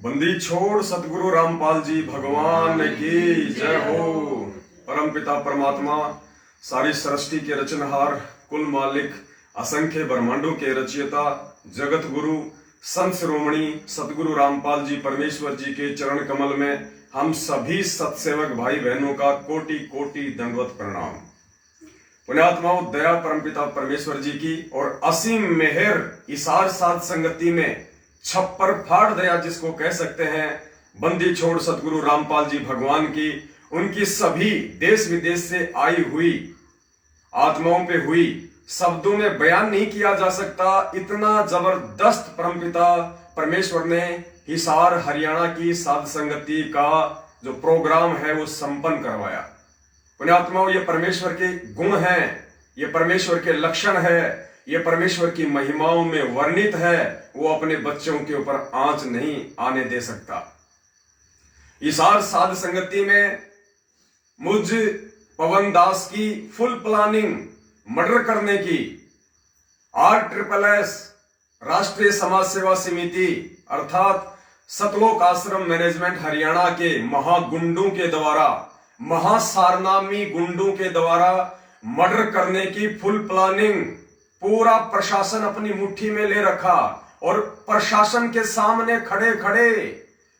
बंदी छोड़ सतगुरु रामपाल जी भगवान की जय हो। परम पिता परमात्मा, सारी सृष्टि के रचनहार, कुल मालिक, असंख्य ब्रह्मांडों के रचयिता, जगत गुरु, संत शिरोमणि सतगुरु रामपाल जी परमेश्वर जी के चरण कमल में हम सभी सत्सेवक भाई बहनों का कोटि कोटि दंडवत प्रणाम। पुण्यात्माओं, दया परमपिता परमेश्वर जी की और असीम मेहर इसार साध संगति में छप्पर फाड़ दया जिसको कह सकते हैं, बंदी छोड़ सतगुरु रामपाल जी भगवान की, उनकी सभी देश विदेश से आई हुई आत्माओं पे हुई, शब्दों में बयान नहीं किया जा सकता। इतना जबरदस्त परमपिता परमेश्वर ने हिसार हरियाणा की साध संगति का जो प्रोग्राम है वो संपन्न करवाया। पुण्यात्माओं, ये परमेश्वर के गुण हैं, ये परमेश्वर के लक्षण है, ये परमेश्वर की महिमाओं में वर्णित है। वो अपने बच्चों के ऊपर आंच नहीं आने दे सकता। हिसार साध संगति में मुझ पवन दास की फुल प्लानिंग मर्डर करने की RSSS राष्ट्रीय समाज सेवा समिति अर्थात सतलोक आश्रम मैनेजमेंट हरियाणा के महागुंडों के द्वारा, महासारनामी गुंडों के द्वारा मर्डर करने की फुल प्लानिंग पूरा प्रशासन अपनी मुट्ठी में ले रखा और प्रशासन के सामने खड़े खड़े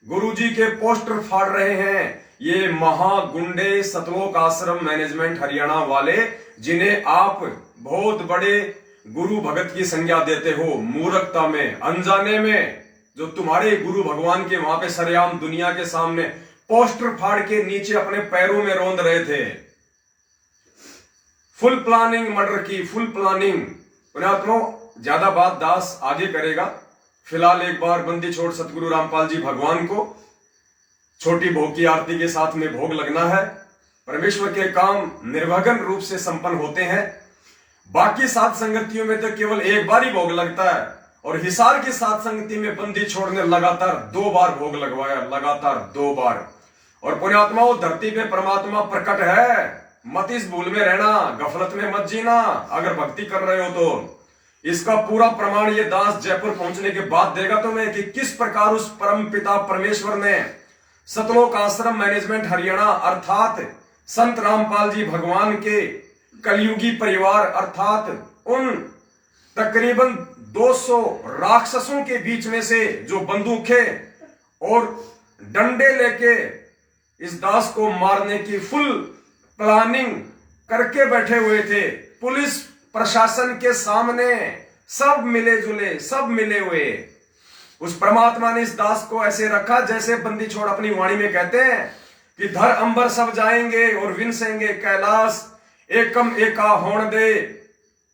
गुरुजी के पोस्टर फाड़ रहे हैं ये महागुंडे सतलोक आश्रम मैनेजमेंट हरियाणा वाले, जिन्हें आप बहुत बड़े गुरु भगत की संज्ञा देते हो। मूर्खता में, अनजाने में, जो तुम्हारे गुरु भगवान के वहां पे सरेआम दुनिया के सामने पोस्टर फाड़ के नीचे अपने पैरों में रोंद रहे थे। फुल प्लानिंग मर्डर की, फुल प्लानिंग। पुण्यात्माओं, ज्यादा बात दास आगे करेगा। फिलहाल एक बार बंदी छोड़ सतगुरु रामपाल जी भगवान को छोटी भोग की आरती के साथ में भोग लगना है। परमेश्वर के काम निर्विघ्न रूप से संपन्न होते हैं। बाकी सात संगतियों में तो केवल एक बार ही भोग लगता है, और हिसार की सात संगति में बंदी छोड़ ने लगातार 2 बार भोग लगवाया, लगातार 2 बार। और पुण्यात्माओं, धरती पे परमात्मा प्रकट है, मत इस भूल में रहना, गफलत में मत जीना अगर भक्ति कर रहे हो तो। इसका पूरा प्रमाण ये दास जयपुर पहुंचने के बाद देगा तुम्हें कि किस प्रकार उस परम पिता परमेश्वर ने सतलोक आश्रम मैनेजमेंट हरियाणा अर्थात संत रामपाल जी भगवान के कलयुगी परिवार अर्थात उन तकरीबन 200 राक्षसों के बीच में से जो बंदूकें और डंडे लेके इस दास को मारने की फुल प्लानिंग करके बैठे हुए थे। पुलिस प्रशासन के सामने सब मिले जुले, सब मिले हुए। उस परमात्मा ने इस दास को ऐसे रखा जैसे बंदी छोड़ अपनी वाणी में कहते हैं कि धर अंबर सब जाएंगे और विनसेंगे कैलाश, एकम एका होण दे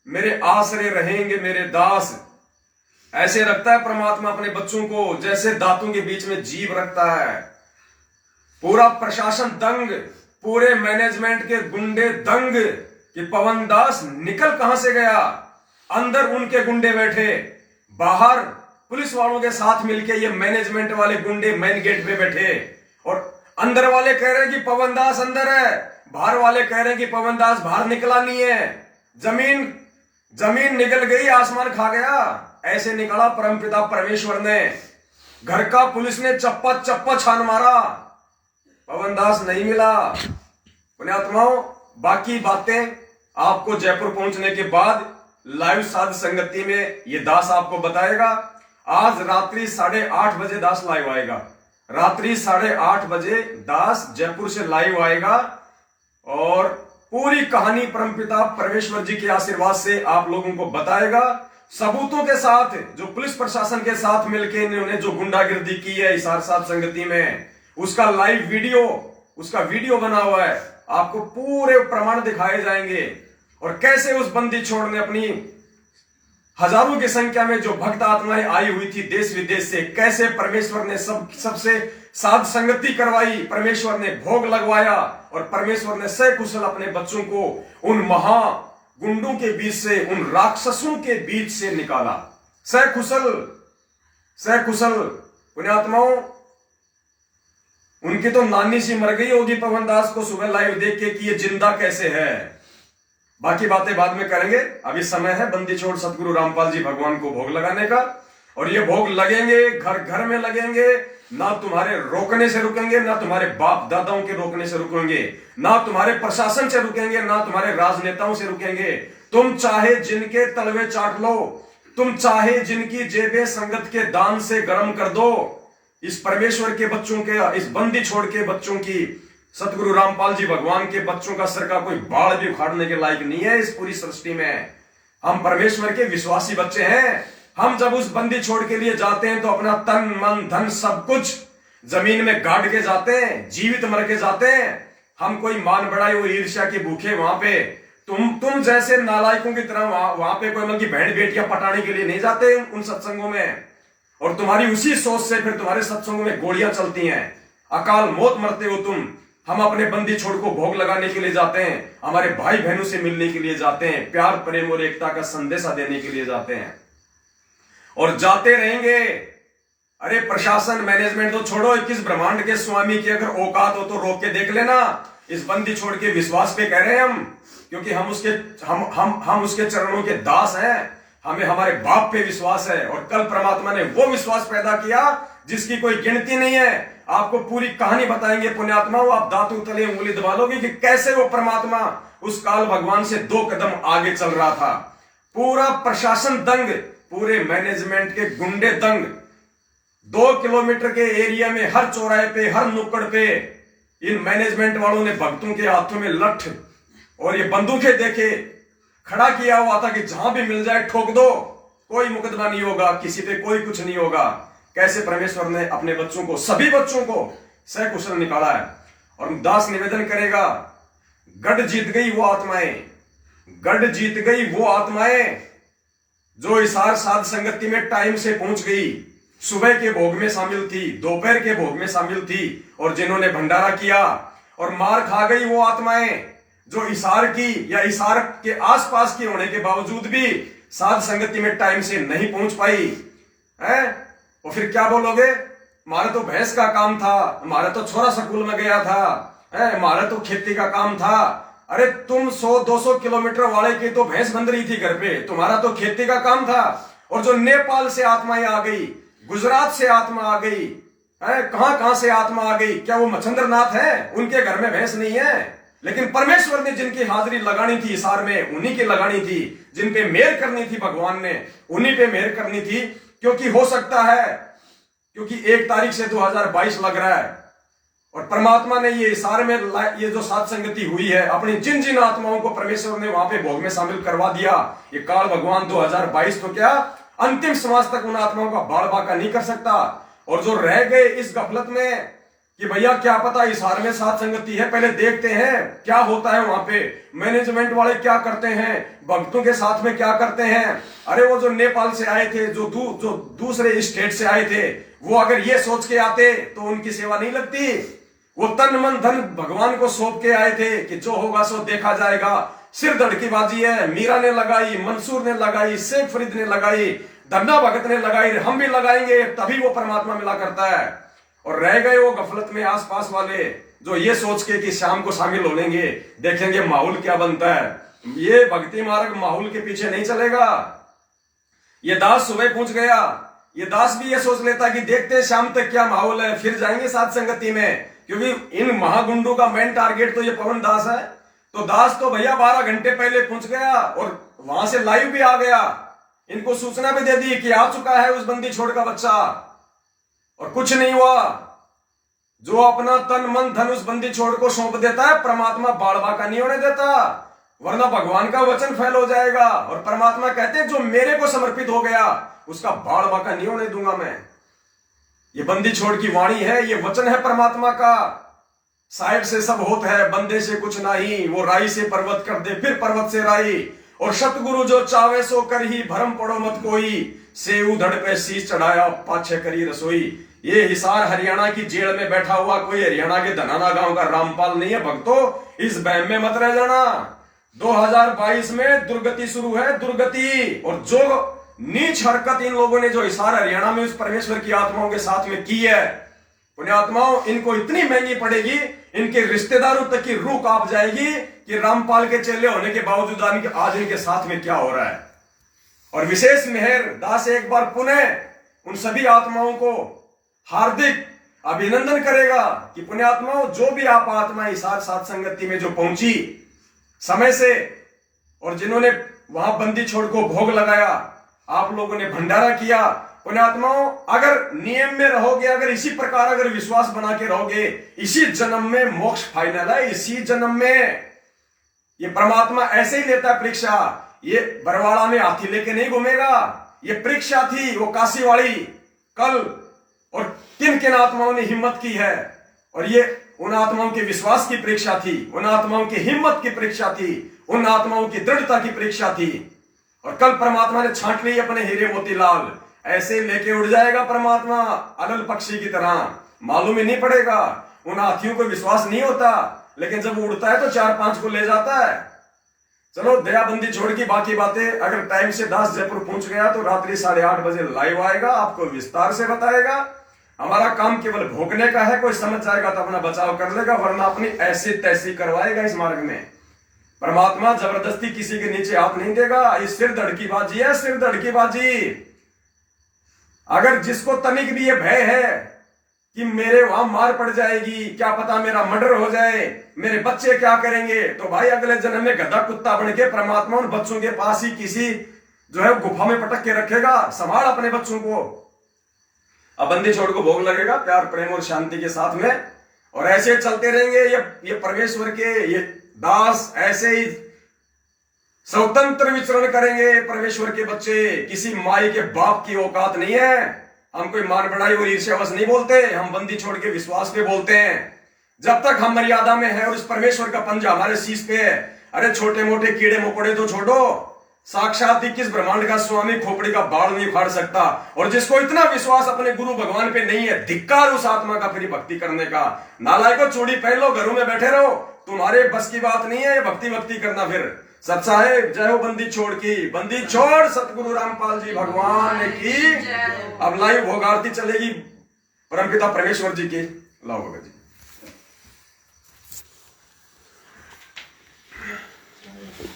मेरे आसरे रहेंगे मेरे दास। ऐसे रखता है परमात्मा अपने बच्चों को जैसे दांतों के बीच में जीभ रखता है। पूरा प्रशासन दंग, पूरे मैनेजमेंट के गुंडे दंग कि पवन दास निकल कहां से गया। अंदर उनके गुंडे बैठे, बाहर पुलिस वालों के साथ मिलके ये मैनेजमेंट वाले गुंडे मेन गेट पे बैठे, और अंदर वाले कह रहे हैं कि पवन दास अंदर है, बाहर वाले कह रहे हैं कि पवन दास बाहर निकला नहीं है। जमीन निकल गई, आसमान खा गया। ऐसे निकला परमपिता परमेश्वर ने। घर का पुलिस ने चप्पा चप्पा छान मारा, पवन दास नहीं मिला। पुण्यात्माओं, बाकी बातें आपको जयपुर पहुंचने के बाद लाइव साध संगति में ये दास आपको बताएगा। आज रात्रि 8:30 बजे दास लाइव आएगा। रात्रि 8:30 बजे दास जयपुर से लाइव आएगा और पूरी कहानी परमपिता परमेश्वर जी के आशीर्वाद से आप लोगों को बताएगा, सबूतों के साथ। जो पुलिस प्रशासन के साथ मिलकर इन्होंने जो गुंडागिर्दी की है हिसार साध संगति में, उसका लाइव वीडियो, उसका वीडियो बना हुआ है। आपको पूरे प्रमाण दिखाए जाएंगे, और कैसे उस बंदी छोड़ ने अपनी हजारों की संख्या में जो भक्त आत्माएं आई हुई थी देश विदेश से, कैसे परमेश्वर ने सबसे साध संगति करवाई, परमेश्वर ने भोग लगवाया, और परमेश्वर ने सकुशल अपने बच्चों को उन महा गुंडों के बीच से, उन राक्षसों के बीच से निकाला। सकुशल। पुण्यात्माओं, उनकी तो नानी सी मर गई होगी पवन दास को सुबह लाइव देख के कि ये जिंदा कैसे है। बाकी बातें बाद में करेंगे, अभी समय है बंदी छोड़ सतगुरु रामपाल जी भगवान को भोग लगाने का। और ये भोग लगेंगे, घर घर में लगेंगे, ना तुम्हारे रोकने से रुकेंगे, ना तुम्हारे बाप दादाओं के रोकने से रुकेंगे, ना तुम्हारे प्रशासन से रुकेंगे, ना तुम्हारे राजनेताओं से रुकेंगे। तुम चाहे जिनके तलवे चाट लो, तुम चाहे जिनकी जेबें संगत के दान से गर्म कर दो, इस परमेश्वर के बच्चों के, इस बंदी छोड़ के बच्चों की, सतगुरु रामपाल जी भगवान के बच्चों का सर का कोई बाल भी उखाड़ने के लायक नहीं है इस पूरी सृष्टि में। हम परमेश्वर के विश्वासी बच्चे हैं। हम जब उस बंदी छोड़ के लिए जाते हैं तो अपना तन मन धन सब कुछ जमीन में गाड़ के जाते हैं, जीवित मर के जाते हैं। हम कोई मान बढ़ाई और ईर्ष्या के भूखे वहां पे तुम जैसे नालायकों की तरह वहां पे कोई मतलब बहन बेटियां पटाने के लिए नहीं जाते उन सत्संगों में। और तुम्हारी उसी सोच से फिर तुम्हारे सत्संगों में गोलियां चलती हैं, अकाल मौत मरते हो तुम। हम अपने बंदी छोड़ को भोग लगाने के लिए जाते हैं, हमारे भाई बहनों से मिलने के लिए जाते हैं, प्यार प्रेम और एकता का संदेशा देने के लिए जाते हैं और जाते रहेंगे। अरे प्रशासन मैनेजमेंट तो छोड़ो, किस ब्रह्मांड के स्वामी की अगर औकात हो तो रोक के देख लेना। इस बंदी छोड़ के विश्वास पे कह रहे हैं हम, क्योंकि हम उसके चरणों के दास हैं। हमें हमारे बाप पे विश्वास है और कल परमात्मा ने वो विश्वास पैदा किया जिसकी कोई गिनती नहीं है। आपको पूरी कहानी बताएंगे पुण्यात्माओं, आप दांतों तले उंगली दबा लोगे कि कैसे वो परमात्मा उस काल भगवान से 2 कदम आगे चल रहा था। पूरा प्रशासन दंग, पूरे मैनेजमेंट के गुंडे दंग। 2 किलोमीटर के एरिया में हर चौराहे पे, हर नुक्कड़ पे इन मैनेजमेंट वालों ने भक्तों के हाथों में लठ और ये बंदूकें देखे खड़ा किया हुआ था कि जहां भी मिल जाए ठोक दो, कोई मुकदमा नहीं होगा, किसी पे कोई कुछ नहीं होगा। कैसे परमेश्वर ने अपने बच्चों को, सभी बच्चों को सकुशल निकाला है। और दास निवेदन करेगा, गढ़ जीत गई वो आत्माएं, गढ़ जीत गई वो आत्माएं जो हिसार साध संगति में टाइम से पहुंच गई, सुबह के भोग में शामिल थी, दोपहर के भोग में शामिल थी, और जिन्होंने भंडारा किया। और मार खा गई वो आत्माएं जो इशार की या इशार के आसपास की होने के बावजूद भी साध संगति में टाइम से नहीं पहुंच पाई है। और फिर क्या बोलोगे, हमारा तो भैंस का काम था, हमारा तो छोरा स्कूल में गया था, हमारा तो खेती का काम था। अरे तुम 100-200 किलोमीटर वाले की तो भैंस बंध रही थी घर पे, तुम्हारा तो खेती का काम था। और जो नेपाल से आत्माएं आ गई, गुजरात से आत्मा आ गई, कहां से आत्मा आ गई, क्या वो मच्छिंद्र नाथ है, उनके घर में भैंस नहीं है। लेकिन परमेश्वर ने जिनकी हाजिरी लगानी थी इशार में, उन्हीं की लगानी थी। जिन पे मेहर करनी थी भगवान ने, उन्हीं पे मेहर करनी थी। क्योंकि हो सकता है, क्योंकि 1 तारीख से 2022 लग रहा है और परमात्मा ने ये इशारे में ये जो साध संगति हुई है, अपनी जिन जिन आत्माओं को परमेश्वर ने वहां पे भोग में शामिल करवा दिया, ये काल भगवान 2022 तो क्या अंतिम समाज तक उन आत्माओं का बाल बाका नहीं कर सकता। और जो रह गए इस गफलत में कि भैया क्या पता इशार में साध संगति है, पहले देखते हैं क्या होता है वहां पे, मैनेजमेंट वाले क्या करते हैं, भक्तों के साथ में क्या करते हैं। अरे वो जो नेपाल से आए थे, जो दूसरे स्टेट से आए थे, वो अगर ये सोच के आते तो उनकी सेवा नहीं लगती। वो तन मन धन भगवान को सौंप के आए थे कि जो होगा सो देखा जाएगा। सिर धड़कीबाजी है, मीरा ने लगाई, मंसूर ने लगाई, शेख फरीद ने लगाई, धन्ना भगत ने लगाई, हम भी लगाएंगे, तभी वो परमात्मा मिला करता है। और रह गए वो गफलत में आसपास वाले जो ये सोच के कि शाम को शामिल हो लेंगे, देखेंगे माहौल क्या बनता है। ये भक्ति मार्ग माहौल के पीछे नहीं चलेगा। ये दास सुबह पहुंच गया, ये दास भी ये सोच लेता कि देखते हैं शाम तक क्या माहौल है, फिर जाएंगे साध संगति में। क्योंकि इन महागुंडों का मेन टारगेट तो ये पवन दास है। तो दास तो भैया 12 घंटे पहले पहुंच गया और वहां से लाइव भी आ गया, इनको सूचना भी दे दी कि आ चुका है उस बंदी छोड़ का बच्चा। और कुछ नहीं हुआ। जो अपना तन मन धन उस बंदी छोड़ को सौंप देता है, परमात्मा बाल बाका नहीं होने देता, वरना भगवान का वचन फेल हो जाएगा। और परमात्मा कहते हैं जो मेरे को समर्पित हो गया उसका बाल बाका नहीं होने दूंगा मैं। ये बंदी छोड़ की वाणी है, ये वचन है परमात्मा का। साइड से सब होता है, बंदे से कुछ नहीं, वो राई से पर्वत कर दे, फिर पर्वत से राई। और सतगुरु जो चावे सो कर ही, भरम पड़ो मत कोई, से उधड़ पे शीश चढ़ाया, पाछे करी रसोई। ये हिसार हरियाणा की जेल में बैठा हुआ कोई हरियाणा के धनाना गांव का रामपाल नहीं है भक्तों, इस बहम में मत रह जाना। 2022 में दुर्गति शुरू है, दुर्गति। और जो नीच हरकत इन लोगों ने जो हिसार हरियाणा में उस परमेश्वर की आत्माओं के साथ में की है, पुण्यात्माओं, इनको इतनी महंगी पड़ेगी, इनके रिश्तेदारों तक की रूह कांप जाएगी कि रामपाल के चेले होने के बावजूद आज इनके साथ में क्या हो रहा है। और विशेष मेहर दास एक बार पुनः उन सभी आत्माओं को हार्दिक अभिनंदन करेगा कि पुण्यात्माओं, जो भी आप आत्मा इस साथ संगति में जो पहुंची समय से, और जिन्होंने वहां बंदी छोड़ को भोग लगाया, आप लोगों ने भंडारा किया, पुण्यात्माओं, अगर नियम में रहोगे, अगर इसी प्रकार अगर विश्वास बना के रहोगे, इसी जन्म में मोक्ष फाइनल है। इसी जन्म में ये परमात्मा ऐसे ही लेता है परीक्षा। ये बरवाड़ा में हाथी लेके नहीं घूमेगा। ये परीक्षा थी वो काशी वाली कल, और किन किन आत्माओं ने हिम्मत की है, और ये उन आत्माओं के विश्वास की परीक्षा थी, उन आत्माओं की हिम्मत की परीक्षा थी, उन आत्माओं की दृढ़ता की परीक्षा थी। और कल परमात्मा ने छांट ली अपने हीरे मोतीलाल, ऐसे लेके उड़ जाएगा परमात्मा अनल पक्षी की तरह, मालूम ही नहीं पड़ेगा। उन हाथियों को विश्वास नहीं होता, लेकिन जब उड़ता है तो 4-5 को ले जाता है। चलो दयाबंदी छोड़ की बाकी बातें, अगर टाइम से दास जयपुर पहुंच गया तो रात्रि 8:30 बजे लाइव आएगा, आपको विस्तार से बताएगा। हमारा काम केवल भोगने का है, कोई समझ जाएगा तो अपना बचाव कर लेगा, वरना अपनी ऐसी तैसी करवाएगा। इस मार्ग में परमात्मा जबरदस्ती किसी के नीचे हाथ नहीं देगा। ये सिर धड़की बाजी है, सिर धड़की बाजी। अगर जिसको तनिक भी ये भय है कि मेरे वहां मार पड़ जाएगी, क्या पता मेरा मर्डर हो जाए, मेरे बच्चे क्या करेंगे, तो भाई अगले जन्म में गधा कुत्ता बन के परमात्मा उन बच्चों के पास ही किसी जो है गुफा में पटक के रखेगा। संभाल अपने बच्चों को। अब बंदी छोड़ को भोग लगेगा प्यार प्रेम और शांति के साथ में, और ऐसे चलते रहेंगे। ये परमेश्वर के ये दास ऐसे ही स्वतंत्र विचरण करेंगे। परमेश्वर के बच्चे, किसी माई के बाप की औकात नहीं है। हम कोई मान बढ़ाई और ईर्ष्यावश नहीं बोलते, हम बंदी छोड़ के विश्वास पे बोलते हैं। जब तक हम मर्यादा में है और इस परमेश्वर का पंजा हमारे शीश पे है, अरे छोटे मोटे कीड़े मकोड़े तो छोड़ो, साक्षात 21 ब्रह्मांड का स्वामी खोपड़ी का बाल नहीं फाड़ सकता। और जिसको इतना विश्वास अपने गुरु भगवान पे नहीं है, धिक्कार उस आत्मा का फिर भक्ति करने का। नालायको, चूड़ी पहन लो, घरों में बैठे रहो, तुम्हारे बस की बात नहीं है भक्ति करना। फिर सत साहेब जय हो बंदी छोड़ की। बंदी छोड़ सतगुरु रामपाल जी भगवान की। अब लाइव भोग आरती चलेगी परमपिता परमेश्वर जी की। लाओ भगत जी।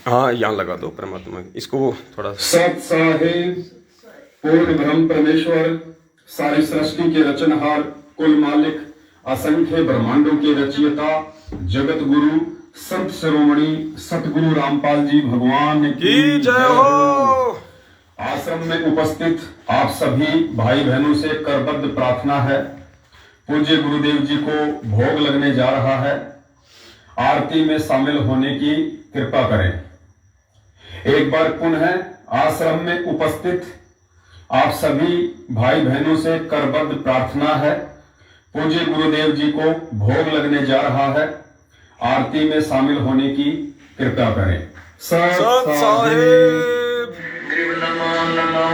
हाँ, यहाँ लगा दो परमात्मा इसको थोड़ा। सत साहेब पूर्ण ब्रह्म परमेश्वर, सारी सृष्टि के रचनहार, कुल मालिक, असंख्य ब्रह्मांडों के रचयिता, जगत गुरु, संत शिरोमणि सतगुरु रामपाल जी भगवान की जय हो। आश्रम में उपस्थित आप सभी भाई बहनों से करबद्ध प्रार्थना है, पूज्य गुरुदेव जी को भोग लगने जा रहा है, आरती में शामिल होने की कृपा करें। एक बार पुनः आश्रम में उपस्थित आप सभी भाई बहनों से करबद्ध प्रार्थना है, पूज्य गुरुदेव जी को भोग लगने जा रहा है, आरती में शामिल होने की कृपा करें। सत साहिब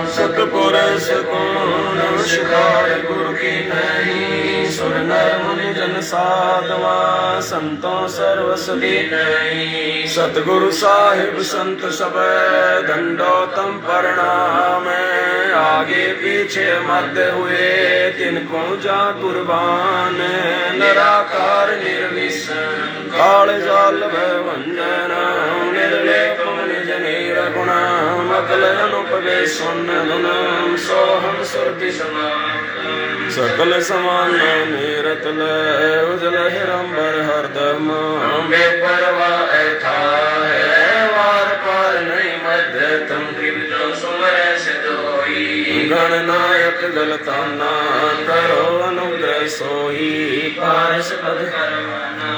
सतपुरुष को नमस्कार गुरु की नहीं, सुर नर मुनि जन साधवा संतों सर्वसदी नहीं। सतगुरु साहिब संत सब दंडोतम प्रणाम, आगे पीछे मध्य हुए तिनको जा कुर्बान। निराकार निर्विशन काल जाल भंजन, निर्लेपम निज निरगुण अकल अनुपवेशन धुनम सोहम सुरति समान। सकल समान निरतल उजल हिरंबर हरदम, बेपरवा ऐठा है वार पार नहीं मध्य तुम जो सुमर से दोई। गणनायक गलताना करो अनुग्रह सोई, पारस पद करवाना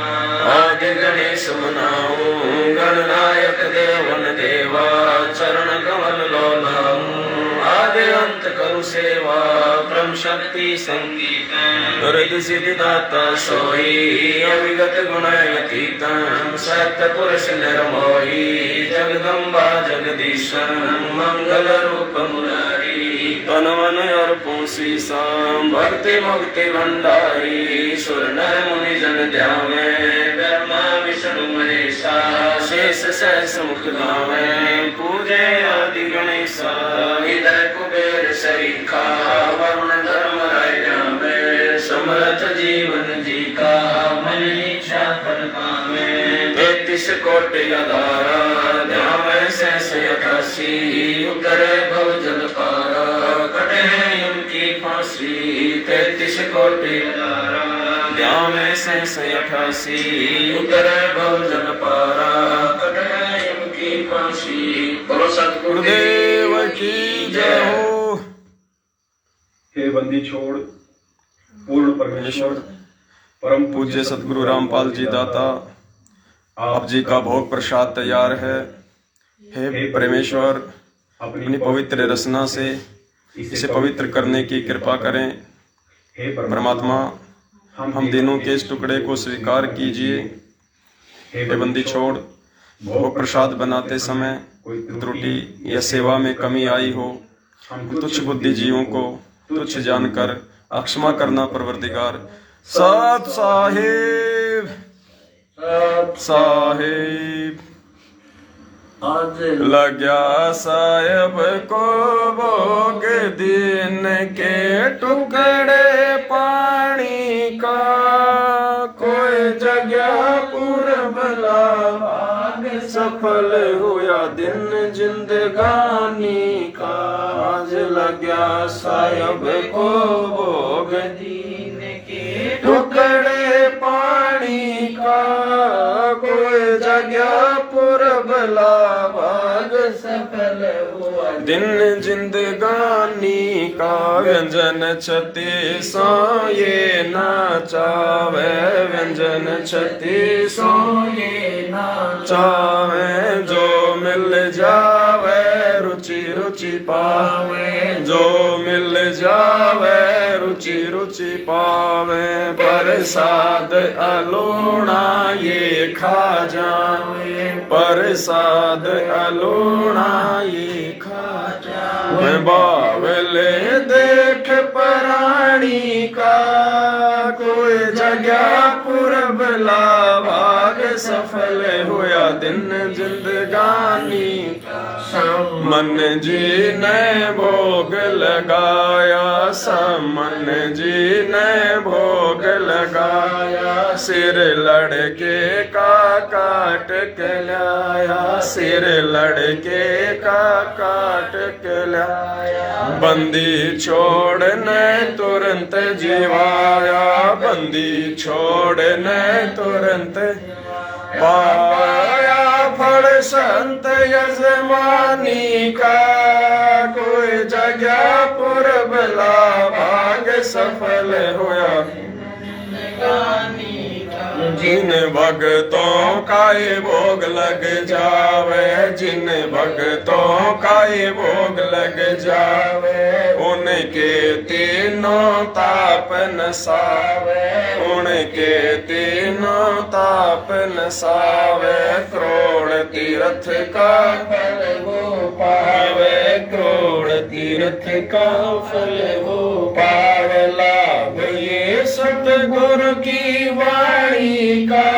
आदि गणेश मनाऊं। गणनायक देवन देवा चरण कमल लोलाऊं, आदि अंत करु सेवा ब्रह्म शक्ति संगीतम। हृदय सिद्धि दाता सोई, अविगत गुण अतीतम। सत्य पुरुष निर्मोही, जगदम्बा जगदीशम। मंगल रूप मुरारी, तन मन अर्पण शीशम। भक्ति मुक्ति भंडारी, सुर नर मुनि जन ध्यावे। ब्रह्मा विष्णु महेशा, शेष सहस मुख गावे। पूजे आदि गणेशा, हृदय कुबेर सरीखा। वरुण धर्म राय जावे, समर्थ जीवन जी का। मन इच्छा फल पावे, 33 कोटि अधारा। ध्यावे सहस 88, उतरे भव जल पारा। कटे उनकी फांसी 84 33 कोटि ब्यावे शेष 88 उतरे बहुजन पारा की फांसी। बोलो सतगुरुदेव की जय हो। हे बंदी छोड़ पूर्ण परमेश्वर परम पूज्य सतगुरु रामपाल जी दाता, आप जी का भोग प्रसाद तैयार है। हे परमेश्वर, अपनी पवित्र रचना से इसे पवित्र करने की कृपा करें। हे परमात्मा, हम दिनों के इस टुकड़े को स्वीकार कीजिए। हे बंदी छोड़, भोग प्रसाद बनाते समय कोई त्रुटि या सेवा में कमी आई हो, तुच्छ बुद्धि जीवों को तुच्छ जानकर अक्षमा करना परवरदिगार। सत साहिब, सत साहिब। लग्या साहेब को भोग दिन के टुकड़े पानी का, कोई जगह पूरबला भाग सफल हुआ दिन जिंदगानी का। आज लग्या साहेब को भोग दिन के टुकड़े पानी का, कोई जगह पूरबला भाग सफल हुआ दिन जिंदगानी का। व्यंजन 36 ये नाचावे, व्यंजन 36 ये नाचावे। जो मिल जावे रुचि रुचि पावे, जो मिल जावे रुचि रुचि पावे। प्रसाद अलोड़ा ये खा जावे, प्रसाद अलोड़ा ये खा जावे। बावले देख प्राणी का, कोई जगह पूरबला भाग सफल हुआ दिन जिंदगानी का। मन जी ने भोग लगाया, समन जी ने भोग लगाया। सिर लड़के का काट के लाया, सिर लड़के का काट के लाया। बंदी छोड़ने तुरंत जीवाया, बंदी छोड़ने तुरंत पाया। फल संत यजमानी का, कोई जगह पूरबला भाग सफल हुआ जिन भक्तों का ये भोग लग जावे, जिन भक्तों का ये भोग लग जावे। उनके तीनों ताप नसावे, उनके तीनों ताप नसावे। करोड़ तीर्थ का फल वो पावे, करोड़ तीर्थ का फल वो पावे। लाभ ये सतगुरु की वाणी का,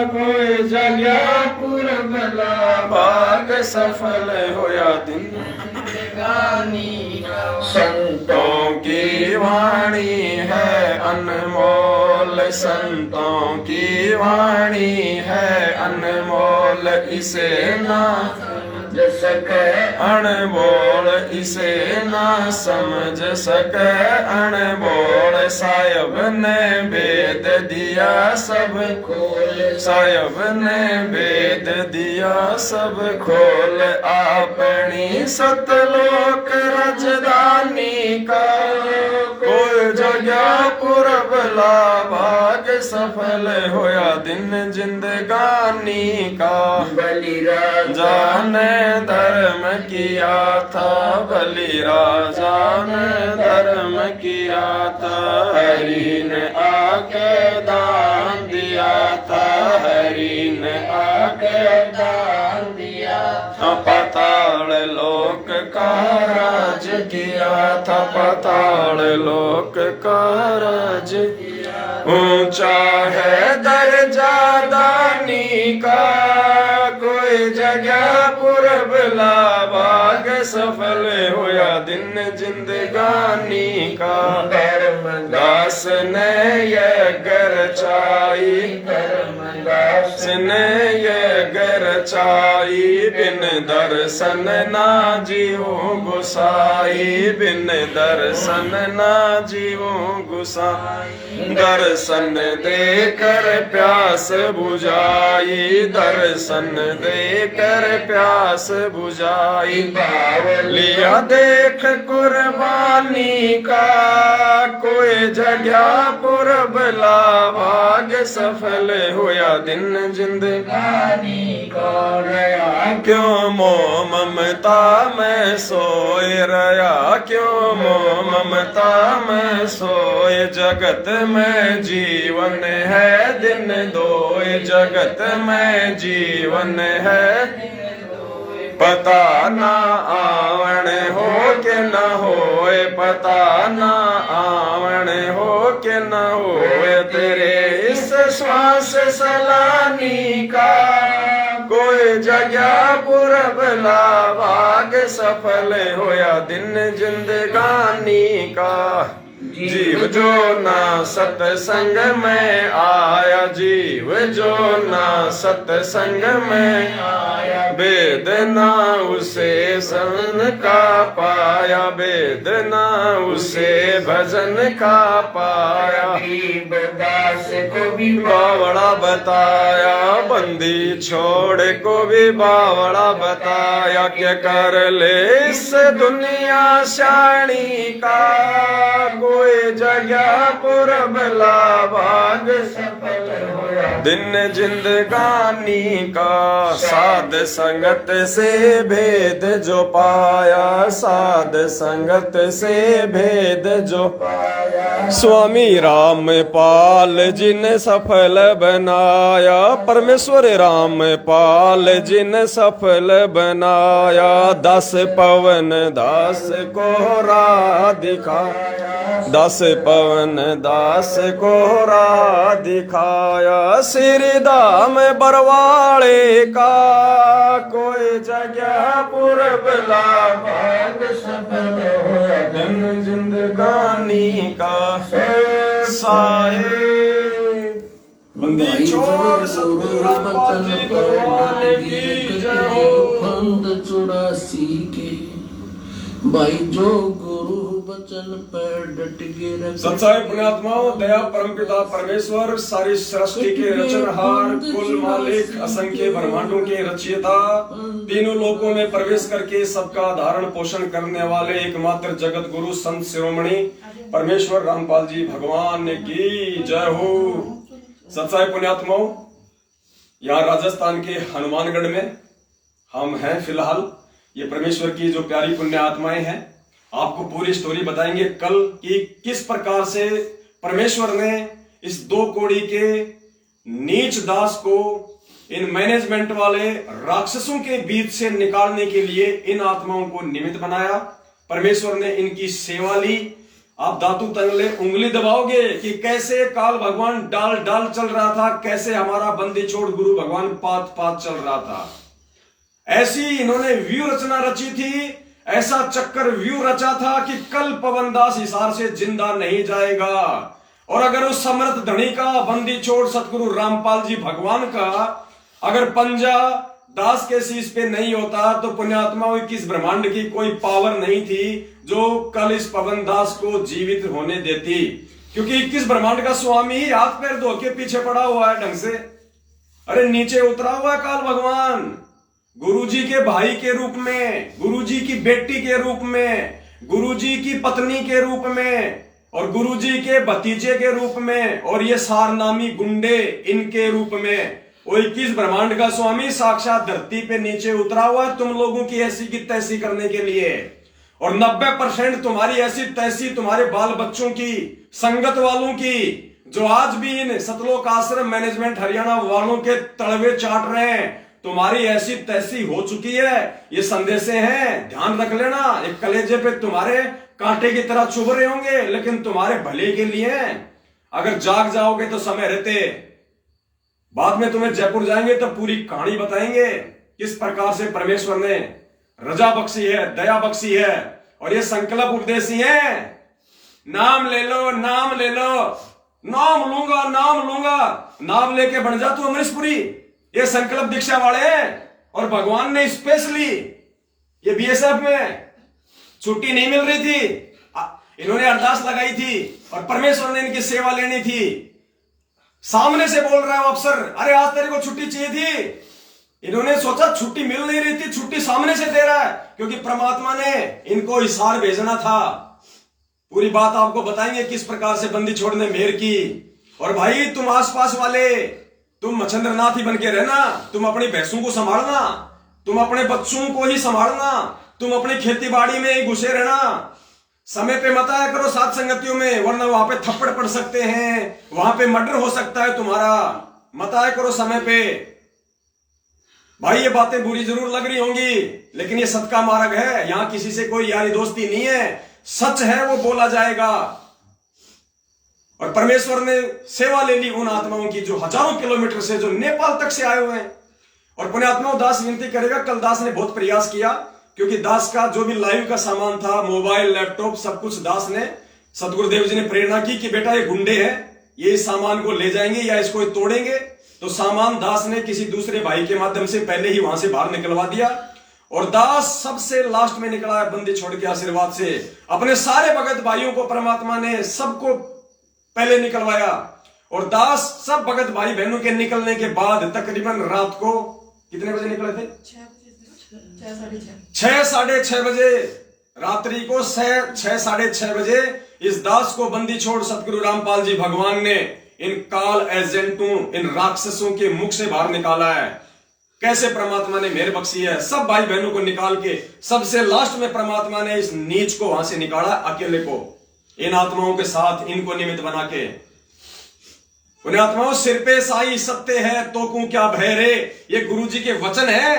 कोई जगह पूरबला भाग सफल होया दिन जिंदगानी का। संतों की वाणी है अनमोल, संतों की वाणी है अनमोल। इसे ना समझ सके अनमोल, इसे ना समझ सके अनमोल। साहिब ने वेद दिया सब खोल, साहिब ने वेद दिया सब खोल। अपनी सतलोक राजधानी का, कोई जगह पूरबला भाग सफल होया दिन जिंदगानी का। बलि राजा ने धर्म किया था, बलि राजा ने धर्म किया था। हरि ने आके दान दिया था, हरि ने आके दान दिया था। पाताल लोक का राज किया था, पाताल लोक का राज। ऊंचा है दर्जा दानी का, कोई जगह पूरबला भाग सफल होया दिन जिंदगानी का। धर्मदास ने ये गर चाई, धर्मदास ने ये गर रचाई, बिन दर्शन ना जीवो गुसाई, बिन दर्शन ना जीवो गुसाई। दर्शन देकर प्यास बुझाई, दर्शन देकर प्यास बुझाई। लिया देख कुर्बानी का, कोई जगह पुरब लाभाग सफल होया दिन जिंदगानी का। क्यों मोह ममता में सोए रया, क्यों मोह ममता में सोए। जगत में जीवन है दिन दोए, जगत में जीवन है पता ना आवण हो के न होए, पता ना आवण हो के न होए। तेरे इस श्वास सलानी का, कोई जगह पुरब लाभाग सफल होया दिन जिंदगानी का। जीव जो ना सत्संग में आया, जीव जो ना सत्संग में आया। वेद ना उसे सन का पाया, वेद ना उसे भजन का पाया। दास को भी बावड़ा बताया, बंदी छोड़ को भी बावड़ा बताया। क्या कर ले इस दुनिया शाणी का, कोई जगह पुरब लाभाग सफल होया दिन जिंदगानी का। साध संगत से भेद जो पाया, साध संगत से भेद जो पाया। स्वामी राम पाल जिन सफल बनाया, परमेश्वर राम पाल जिन सफल बनाया। 10 पवन दास को राह दिखाया, 10 पवन दास को राह दिखाया। श्री धाम बरवाड़े का, कोई जगह पुरब लाभाग सफल होया दिन जिंदगानी का। साए बंदी छोड़ सतगुरु रामपाल जी भगवान की जय हो। खंड 84 के भाई जो गुरु वचन पर डट के रखे। सत्साई पुण्यात्माओं, दया परमपिता परमेश्वर, सारी सृष्टि के रचनहार, कुल मालिक, असंख्य ब्रह्मांडों के रचयिता, तीनों लोकों में प्रवेश करके सबका धारण पोषण करने वाले एकमात्र जगत गुरु संत शिरोमणि परमेश्वर रामपाल जी भगवान की जय हो। सत्साई पुण्यात्माओं, यहाँ राजस्थान के हनुमानगढ़ में हम हैं फिलहाल। ये परमेश्वर की जो प्यारी पुण्य आत्माएं हैं, आपको पूरी स्टोरी बताएंगे कल कि किस प्रकार से परमेश्वर ने इस 2 कौड़ी के नीच दास को इन मैनेजमेंट वाले राक्षसों के बीच से निकालने के लिए इन आत्माओं को निमित्त बनाया। परमेश्वर ने इनकी सेवा ली। आप दातू तंगले उंगली दबाओगे कि कैसे काल भगवान डाल डाल चल रहा था, कैसे हमारा बंदी छोड़ गुरु भगवान पात पात चल रहा था। ऐसी इन्होंने व्यू रचना रची थी, ऐसा चक्कर व्यू रचा था कि कल पवनदास हिसार से जिंदा नहीं जाएगा। और अगर उस समर्थ धनी का, बंदी छोड़ सतगुरु रामपाल जी भगवान का अगर पंजा दास के शीश पे नहीं होता तो पुण्यात्माओं की इस ब्रह्मांड की कोई पावर नहीं थी जो कल इस पवन दास को जीवित होने देती। क्योंकि 21 ब्रह्मांड का स्वामी ही हाथ पैर धो के पीछे पड़ा हुआ है ढंग से। अरे नीचे उतरा हुआ है काल भगवान, गुरुजी के भाई के रूप में, गुरुजी की बेटी के रूप में, गुरुजी की पत्नी के रूप में और गुरुजी के भतीजे के रूप में, और ये सारनामी गुंडे इनके रूप में। वो 21 ब्रह्मांड का स्वामी साक्षात धरती पे नीचे उतरा हुआ है तुम लोगों की ऐसी की तैसी करने के लिए। और 90% तुम्हारी ऐसी तैसी, तुम्हारे बाल बच्चों की, संगत वालों की, जो आज भी इन सतलोक आश्रम मैनेजमेंट हरियाणा वालों के तलवे चाट रहे हैं, तुम्हारी ऐसी तैसी हो चुकी है। ये संदेशे हैं, ध्यान रख लेना। एक कलेजे पे तुम्हारे कांटे की तरह चुभ रहे होंगे, लेकिन तुम्हारे भले के लिए। अगर जाग जाओगे तो समय रहते। बाद में तुम्हें जयपुर जाएंगे तो पूरी कहानी बताएंगे किस प्रकार से परमेश्वर ने रजा बख्शी है, दया बख्शी है। और ये संकल्प उपदेशी है, नाम ले लो, नाम ले लो, नाम लूंगा, नाम लूंगा, नाम लेके बन जा तू अमरीशपुरी। ये संकल्प दीक्षा वाले और भगवान ने स्पेशली ये बीएसएफ में छुट्टी नहीं मिल रही थी, इन्होंने अरदास लगाई थी और परमेश्वर ने इनकी सेवा लेनी थी। सामने से बोल रहा है अफसर, अरे आज तेरे को छुट्टी चाहिए थी। इन्होंने सोचा छुट्टी मिल नहीं रही थी, छुट्टी सामने से दे रहा है, क्योंकि परमात्मा ने इनको हिसार भेजना था। पूरी बात आपको बताएंगे किस प्रकार से बंदी छोड़ने मेहर की। और भाई तुम आसपास वाले, तुम मच्छंद्रनाथ ही बन के रहना, तुम अपनी भैंसों को संभालना, तुम अपने बच्चों को ही संभालना, तुम अपनी खेती बाड़ी में ही घुसे रहना। समय पे मत आया करो साथ संगतियों में, वरना वहां पे थप्पड़ पड़ सकते हैं, वहां पे मर्डर हो सकता है तुम्हारा। मत आया करो समय पे। भाई ये बातें बुरी जरूर लग रही होंगी, लेकिन ये सत्का मार्ग है, यहां किसी से कोई यारी दोस्ती नहीं है। सच है वो बोला जाएगा। और परमेश्वर ने सेवा ले ली उन आत्माओं की जो हजारों किलोमीटर से, जो नेपाल तक से आए हुए हैं। और पुण्यात्माओं, दास विनती करेगा, कल दास ने बहुत प्रयास किया, क्योंकि दास का जो भी लाइव का सामान था, मोबाइल, लैपटॉप, सब कुछ दास ने, सतगुरुदेव जी ने प्रेरणा की कि बेटा ये गुंडे हैं, ये इस सामान को ले जाएंगे या इसको तोड़ेंगे। तो सामान दास ने किसी दूसरे भाई के माध्यम से पहले ही वहां से बाहर निकलवा दिया। और दास सबसे लास्ट में निकला है बंदी छोड़ के आशीर्वाद से। अपने सारे भगत भाइयों को परमात्मा ने सबको पहले निकलवाया। और दास सब भगत भाई बहनों के निकलने के बाद तकरीबन रात को कितने बजे निकले थे? 6-6:30 बजे रात्रि को 6-6:30 बजे इस दास को बंदी छोड़ सतगुरु रामपाल जी भगवान ने इन काल एजेंटों, इन राक्षसों के मुख से बाहर निकाला है। कैसे परमात्मा ने मेहर बख्शी है। सब भाई बहनों को निकाल के सबसे लास्ट में परमात्मा ने इस नीच को वहां से निकाला, अकेले को, इन आत्माओं के साथ इनको निमित्त बना के। उन्हें आत्माओं, सिर पे साई सत्य है तो क्यों क्या भय रे, ये गुरु जी के वचन है।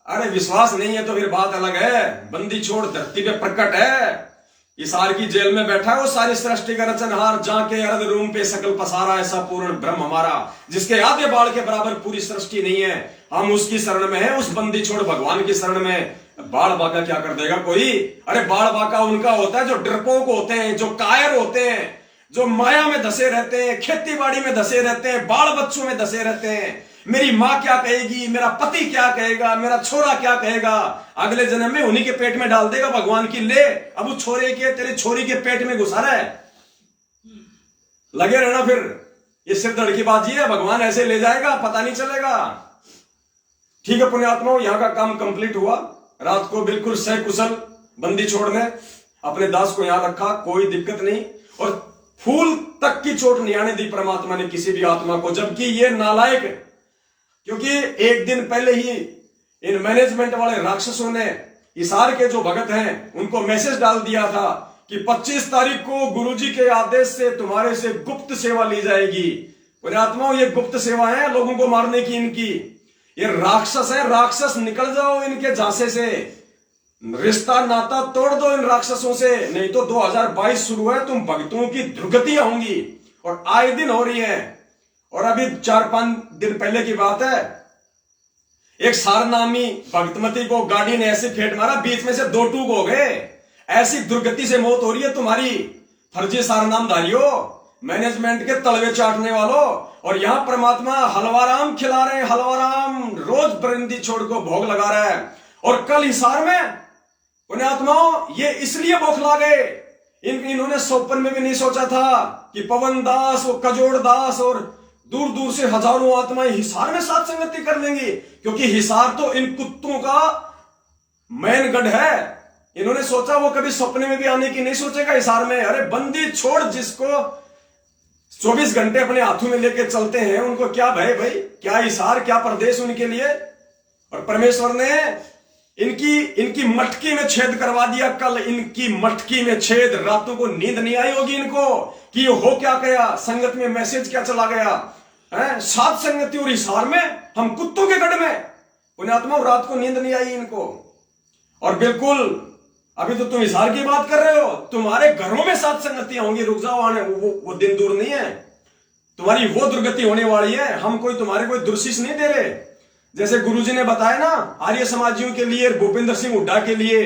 अरे विश्वास नहीं है तो फिर बात अलग है। बंदी छोड़ धरती पे प्रकट है, हिसार की जेल में बैठा है वो सारी सृष्टि का रचनहार, जाके अर्ध रूम पे सकल पसारा, ऐसा पूर्ण ब्रह्म हमारा, जिसके आधे बाल के बराबर पूरी सृष्टि नहीं है। हम उसकी शरण में है, उस बंदी छोड़ भगवान की शरण में। बाल बाका क्या कर देगा कोई? अरे बाल बाका उनका होता है जो डरपोक होते हैं, जो कायर होते हैं, जो माया में धसे रहते हैं, खेती बाड़ी में धसे रहते हैं, बाल बच्चों में धसे रहते हैं। मेरी माँ क्या कहेगी, मेरा पति क्या कहेगा, मेरा छोरा क्या कहेगा, अगले जन्म में उन्हीं के पेट में डाल देगा भगवान की ले। अब उस छोरे के, तेरे छोरी के पेट में घुसा रहा है, लगे रहना। फिर ये सिर धड़ की बाजी है, भगवान ऐसे ले जाएगा, पता नहीं चलेगा। ठीक है पुण्यात्माओं, यहां का काम कंप्लीट हुआ। रात को बिल्कुल सकुशल बंदी छोड़ने अपने दास को यहां रखा, कोई दिक्कत नहीं। और फूल तक की चोट नहीं आने दी परमात्मा ने किसी भी आत्मा को, जबकि ये नालायक, क्योंकि एक दिन पहले ही इन मैनेजमेंट वाले राक्षसों ने हिसार के जो भगत हैं उनको मैसेज डाल दिया था कि 25 तारीख को गुरुजी के आदेश से तुम्हारे से गुप्त सेवा ली जाएगी। पुण्यात्माओं, ये गुप्त सेवा है लोगों को मारने की इनकी। ये राक्षस है, राक्षस निकल जाओ इनके झांसे से, रिश्ता नाता तोड़ दो इन राक्षसों से, नहीं तो 2022 शुरू है, तुम भक्तों की दुर्गतियां होंगी और आए दिन हो रही है। और अभी 4-5 दिन पहले की बात है, एक सारनामी भक्तमती को गाड़ी ने ऐसे फेंट मारा, बीच में से 2 टूक हो गए। ऐसी दुर्गति से मौत हो रही है तुम्हारी, फर्जी सारनामधारियों, मैनेजमेंट के तलवे चाटने वालों। और यहां परमात्मा हलवाराम खिला रहे हैं, हलवाराम रोज बंदी छोड़ को भोग लगा रहा है। और कल हिसार में पुण्यात्माओं ये इसलिए बौखला गए, इन्होंने स्वप्न में भी नहीं सोचा था कि पवन दास, वो कजोड़ दास और दूर दूर से हजारों आत्माएं हिसार में साथ संगति कर लेंगी, क्योंकि हिसार तो इन कुत्तों का मैनगढ़ है। इन्होंने सोचा वो कभी सपने में भी आने की नहीं सोचेगा हिसार में। अरे बंदी छोड़ जिसको 24 घंटे अपने हाथों में लेके चलते हैं, उनको क्या भय भाई, क्या हिसार, क्या प्रदेश उनके लिए। और परमेश्वर ने इनकी मटकी में छेद करवा दिया। कल इनकी मटकी में छेद, रातों को नींद नहीं आई होगी इनको कि ये हो क्या गया, संगत में मैसेज क्या चला गया है, सात संगति और हिसार में, हम कुत्तों के गढ़ में। पुण्यात्मा, रात को नींद नहीं आई इनको। और बिल्कुल अभी तो तुम हिसार की बात कर रहे हो, तुम्हारे घरों में सात संगतियां होंगी, रुक जाओ आने, वो दिन दूर नहीं है, तुम्हारी वो दुर्गति होने वाली है। हम तुम्हारे कोई दुर्शिष नहीं दे रहे। जैसे गुरुजी ने बताया ना आर्य समाजियों के लिए, भूपेंद्र सिंह हुड्डा के लिए,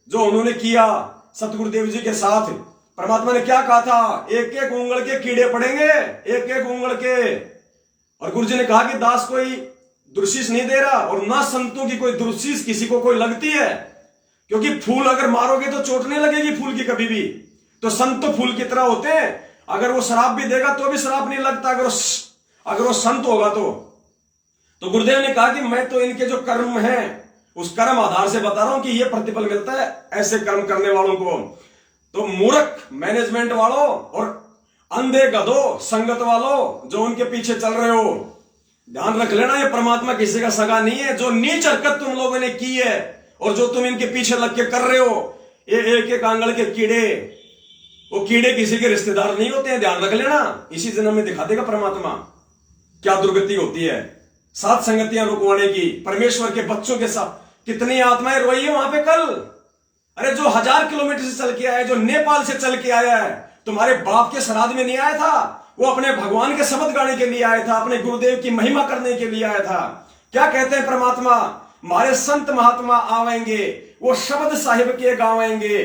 जो उन्होंने किया सतगुरुदेव जी के साथ, परमात्मा ने क्या कहा था, एक एक उंगल के कीड़े पड़ेंगे, एक एक उंगल के। और गुरुजी ने कहा कि दास कोई दुर्शीष नहीं दे रहा, और ना संतों की कोई दुर्शीष किसी को कोई लगती है, क्योंकि फूल अगर मारोगे तो चोट नहीं लगेगी फूल की कभी भी। तो संत तो फूल की तरह होते हैं, अगर वो शराब भी देगा तो भी शराब नहीं लगता, अगर वो संत होगा तो गुरुदेव ने कहा कि मैं तो इनके जो कर्म हैं उस कर्म आधार से बता रहा हूं कि ये प्रतिफल मिलता है ऐसे कर्म करने वालों को। तो मूर्ख मैनेजमेंट वालों और अंधे गधों संगत वालों जो उनके पीछे चल रहे हो, ध्यान रख लेना, ये परमात्मा किसी का सगा नहीं है। जो नीच हरकत तुम लोगों ने की है और जो तुम इनके पीछे लग के कर रहे हो, ये एक एक आंगल के कीड़े, वो कीड़े किसी के रिश्तेदार नहीं होते हैं, ध्यान रख लेना। इसी जन्म में दिखा देगा परमात्मा क्या दुर्गति होती है। सात संगतियां रुकवाने की, परमेश्वर के बच्चों के साथ कितनी आत्माएं रोई है वहां पे कल। अरे जो 1000 किलोमीटर से चल के आया है, जो नेपाल से चल के आया है, तुम्हारे बाप के श्राद्ध में नहीं आया था, वो अपने भगवान के शब्द गाने के लिए आया था, अपने गुरुदेव की महिमा करने के लिए आया था। क्या कहते हैं परमात्मा, मारे संत महात्मा आवेंगे, वो शब्द साहिब के गावेंगे,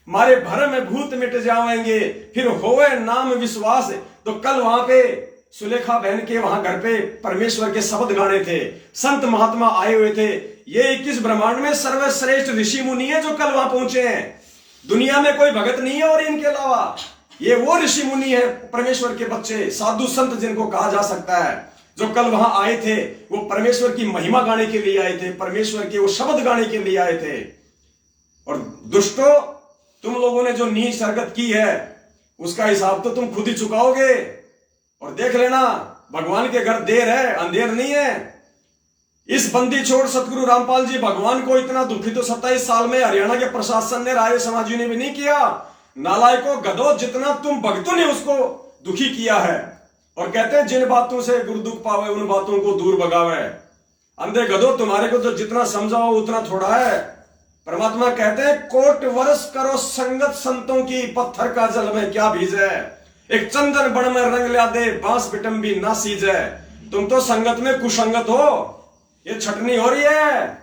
मारे भरम में भूत मिट जावेंगे, फिर होवे नाम विश्वास। तो कल वहां पे सुलेखा बहन के वहां घर पे परमेश्वर के शब्द गाने थे, संत महात्मा आए हुए थे। ये 21 ब्रह्मांड में सर्वश्रेष्ठ ऋषि मुनि है जो कल वहां पहुंचे हैं। दुनिया में कोई भगत नहीं है और इनके अलावा ये वो ऋषि मुनि है, परमेश्वर के बच्चे, साधु संत जिनको कहा जा सकता है, जो कल वहां आए थे। वो परमेश्वर की महिमा गाने के लिए आए थे, परमेश्वर के वो शब्द गाने के लिए आए थे। और दुष्टों, तुम लोगों ने जो नीच हरकत की है उसका हिसाब तो तुम खुद ही चुकाओगे। और देख लेना, भगवान के घर देर है अंधेर नहीं है। इस बंदी छोड़ सतगुरु रामपाल जी भगवान को इतना दुखी तो 27 साल में हरियाणा के प्रशासन ने, राय समाजियों ने भी नहीं किया। नालायकों गधों, जितना तुम भक्तों ने उसको दुखी किया है। और कहते हैं जिन बातों से गुरु दुख पावे उन बातों को दूर भगावे। अंधे गधों, तुम्हारे को तो जितना समझाओ उतना थोड़ा है। परमात्मा कहते हैं कोट वर्ष करो संगत संतों की, पत्थर का जल में क्या भीजे, एक चंदन बण में रंग ला दे, बांस बिटम्बी ना सीजे। तुम तो संगत में कुसंगत हो, ये छटनी हो रही है,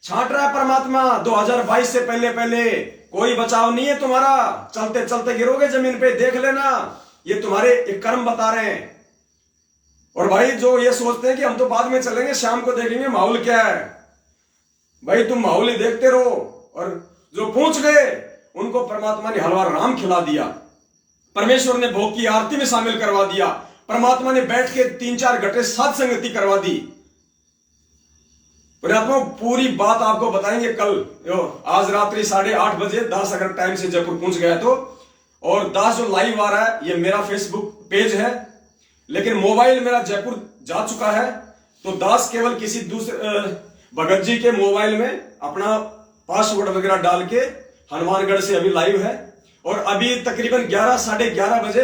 छांट रहा है परमात्मा। 2022 से पहले कोई बचाव नहीं है तुम्हारा, चलते चलते गिरोगे जमीन पे, देख लेना। ये तुम्हारे एक कर्म बता रहे हैं। और भाई जो ये सोचते हैं कि हम तो बाद में चलेंगे, शाम को देखेंगे माहौल क्या है, भाई तुम माहौल ही देखते रहो। और जो पहुंच गए उनको परमात्मा ने हलवा राम खिला दिया, परमेश्वर ने भोग की आरती में शामिल करवा दिया, परमात्मा ने बैठ के 3-4 घंटे साथ संगति करवा दी। परमात्मा पूरी बात आपको बताएंगे कल। आज रात्रि 8:30 बजे दास अगर टाइम से जयपुर पहुंच गया तो। और दास जो लाइव आ रहा है ये मेरा फेसबुक पेज है, लेकिन मोबाइल मेरा जयपुर जा चुका है। तो दास केवल किसी दूसरे भगत जी के मोबाइल में अपना पासवर्ड वगैरह डाल के हनुमानगढ़ से अभी लाइव है। और अभी तकरीबन 11 साढ़े 11 बजे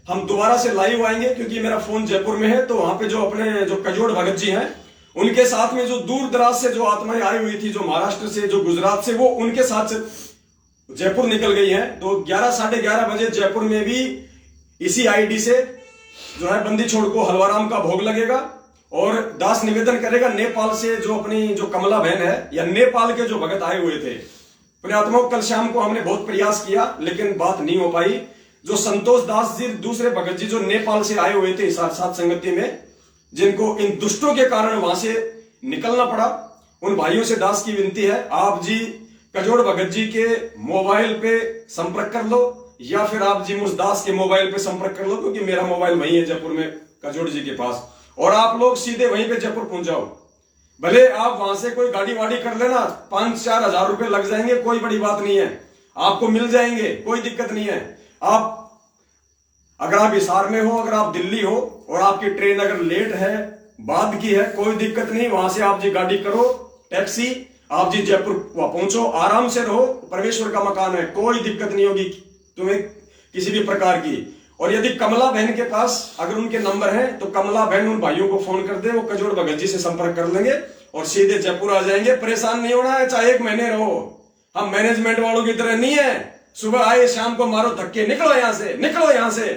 हम दोबारा से लाइव आएंगे, क्योंकि मेरा फोन जयपुर में है। तो वहां पे जो अपने जो कजोड़ भगत जी हैं उनके साथ में जो दूर दराज से जो आत्माएं आई हुई थी, जो महाराष्ट्र से, जो गुजरात से, वो उनके साथ से जयपुर निकल गई हैं। तो 11 साढ़े 11 बजे जयपुर में भी इसी आईडी से जो है बंदी छोड़ को हलवाराम का भोग लगेगा। और दास निवेदन करेगा नेपाल से जो अपनी जो कमला बहन है, या नेपाल के जो भगत आए हुए थे पुण्यात्माओं, कल शाम को हमने बहुत प्रयास किया लेकिन बात नहीं हो पाई। जो संतोष दास जी दूसरे भगत जी जो नेपाल से आए हुए थे साथ संगति में, जिनको इन दुष्टों के कारण वहां से निकलना पड़ा, उन भाइयों से दास की विनती है, आप जी कजोड़ भगत जी के मोबाइल पे संपर्क कर लो, या फिर आप जी मुझ दास के मोबाइल पे संपर्क कर लो, क्योंकि मेरा मोबाइल वही है जयपुर में कजोड़ जी के पास। और आप लोग सीधे वहीं पे जयपुर पहुंच जाओ। भले आप वहां से कोई गाड़ी वाड़ी कर लेना, 5-4 हजार रुपए लग जाएंगे, कोई बड़ी बात नहीं है, आपको मिल जाएंगे, कोई दिक्कत नहीं है। आप अगर आप हिसार में हो, अगर आप दिल्ली हो और आपकी ट्रेन अगर लेट है, बाद की है, कोई दिक्कत नहीं, वहां से आप जी गाड़ी करो, टैक्सी, आप जी जयपुर पहुंचो, आराम से रहो, परमेश्वर का मकान है, कोई दिक्कत नहीं होगी तुम्हें किसी भी प्रकार की। और यदि कमला बहन के पास अगर उनके नंबर हैं तो कमला बहन उन भाइयों को फोन कर दे, वो कजोड़ भगत जी से संपर्क कर लेंगे और सीधे जयपुर आ जाएंगे। परेशान नहीं होना है, चाहे 1 महीने रहो। हम मैनेजमेंट वालों की तरह नहीं है, सुबह आए शाम को मारो धक्के, निकलो यहां से, निकलो यहां से।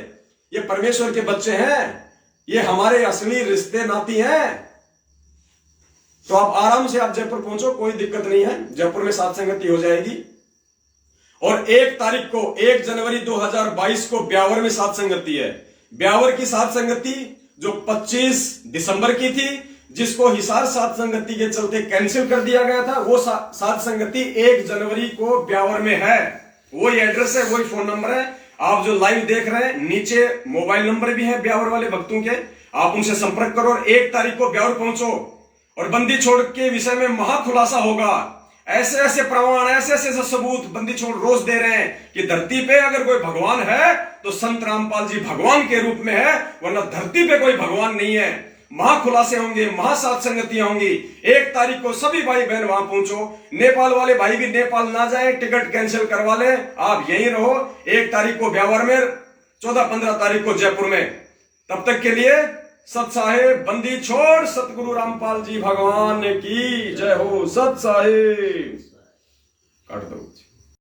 ये परमेश्वर के बच्चे हैं, ये हमारे असली रिश्ते नाती हैं। तो आप आराम से आप जयपुर पहुंचो, कोई दिक्कत नहीं है, जयपुर में साथ संगति हो जाएगी। और 1 तारीख को 1 जनवरी 2022 को ब्यावर में साथ संगति है। ब्यावर की साथ संगति जो 25 दिसंबर की थी, जिसको हिसार साध संगति के चलते कैंसिल कर दिया गया था, वो साध संगति 1 जनवरी को ब्यावर में है। वही एड्रेस है, वही फोन नंबर है। आप जो लाइव देख रहे हैं, नीचे मोबाइल नंबर भी है ब्यावर वाले भक्तों के, आप उनसे संपर्क करो और 1 तारीख को ब्यावर पहुंचो और बंदी छोड़ के विषय में महाखुलासा होगा। ऐसे ऐसे प्रमाण, ऐसे ऐसे सबूत बंदी छोड़ रोज दे रहे हैं कि धरती पे अगर कोई भगवान है तो संत रामपाल जी भगवान के रूप में है, वरना धरती पे कोई भगवान नहीं है। महाखुलासे होंगे, महासाध संगतियां होंगी। 1 तारीख को सभी भाई बहन वहां पहुंचो। नेपाल वाले भाई भी नेपाल ना जाए, टिकट कैंसिल करवा ले, आप यहीं रहो। 1 तारीख को ब्यावर में, 14-15 तारीख को जयपुर में। तब तक के लिए सत साहेब, बंदी छोड़ सतगुरु रामपाल जी भगवान की जय हो। सत साहेब काट दो।